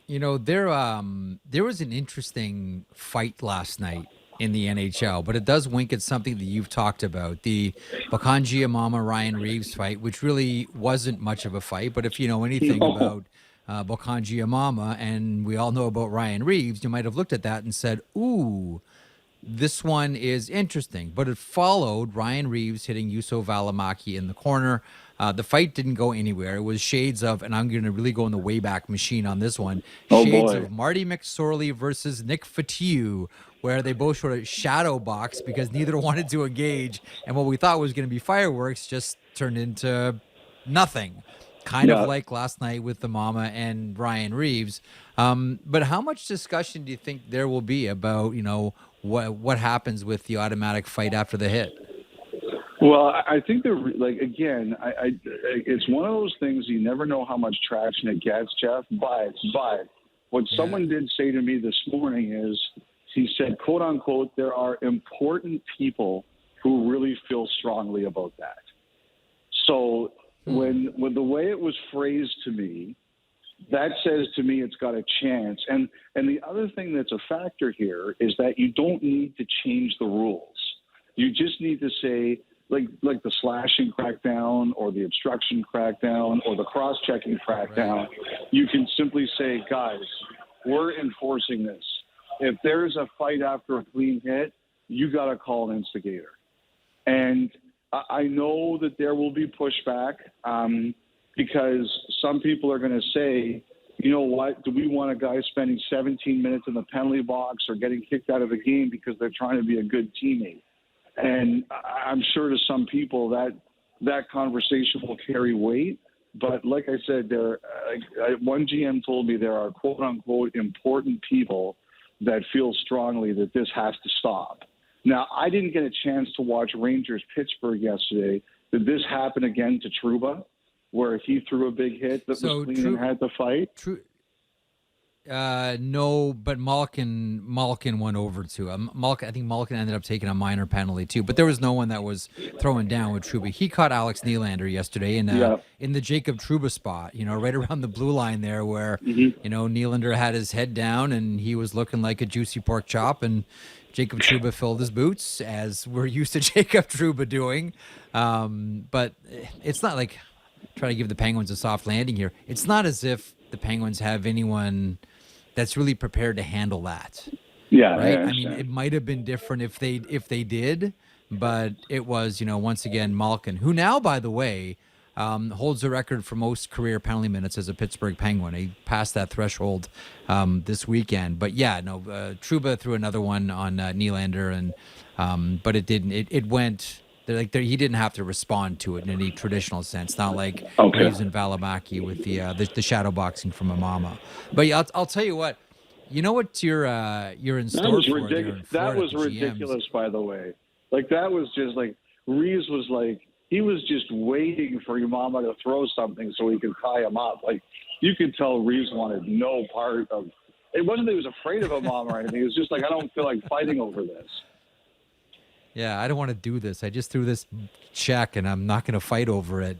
There was an interesting fight last night in the NHL, but it does wink at something that you've talked about, the Mama Ryan Reeves fight, which really wasn't much of a fight. But if you know anything No. about Mama, and we all know about Ryan Reeves, you might have looked at that and said, "Ooh, this one is interesting." But it followed Ryan Reeves hitting Yuso Valimaki in the corner. The fight didn't go anywhere. It was shades of, and I'm going to really go in the Wayback Machine on this one, Oh shades boy. of Marty McSorley versus Nick Fatiu, where they both sort of shadow box because neither wanted to engage. And what we thought was going to be fireworks just turned into nothing. Kind of Yeah. like last night with the Mama and Ryan Reeves. But how much discussion do you think there will be about, what happens with the automatic fight after the hit? Well, I think they're like again. It's one of those things you never know how much traction it gets, Jeff. But what Yeah. someone did say to me this morning is, he said, "quote unquote," there are important people who really feel strongly about that. So when the way it was phrased to me, that says to me it's got a chance. And the other thing that's a factor here is that you don't need to change the rules. You just need to say, like the slashing crackdown or the obstruction crackdown or the cross-checking crackdown, Right. you can simply say, guys, we're enforcing this. If there's a fight after a clean hit, you got to call an instigator. And I know that there will be pushback because some people are going to say, you know what, do we want a guy spending 17 minutes in the penalty box or getting kicked out of the game because they're trying to be a good teammate? And I'm sure to some people that conversation will carry weight. But like I said, one GM told me there are quote unquote important people that feel strongly that this has to stop. Now, I didn't get a chance to watch Rangers Pittsburgh yesterday. Did this happen again to Trouba, where he threw a big hit that was So clean and had to fight? true. No, but Malkin went over to him. I think Malkin ended up taking a minor penalty too, but there was no one that was throwing down with Trouba. He caught Alex Nylander yesterday Yeah. in the Jacob Trouba spot, right around the blue line there, where Mm-hmm. Nylander had his head down and he was looking like a juicy pork chop, and Jacob Trouba filled his boots, as we're used to Jacob Trouba doing. But it's not like, try to give the Penguins a soft landing here. It's not as if the Penguins have anyone that's really prepared to handle that, Yeah, I right? I mean, understand. it might have been different if they did, but it was, once again, Malkin, who now, by the way, holds the record for most career penalty minutes as a Pittsburgh Penguin. He passed that threshold this weekend. But yeah, no, Trouba threw another one on Nylander, and but it didn't. It went. He didn't have to respond to it in any traditional sense, not like Okay. Reeves and Valimaki with the shadow boxing from a mama. But yeah, I'll tell you what. You know what you're in That store was for there ridiculous. in That Florida, was the GMs. ridiculous, by the way. Like, that was just like, Reeves was like, he was just waiting for your mama to throw something so he could tie him up. Like, you could tell Reeves wanted no part of it. Wasn't that he was afraid of a mom or anything. It was just like, I don't feel like fighting over this. Yeah, I don't want to do this. I just threw this check, and I'm not going to fight over it.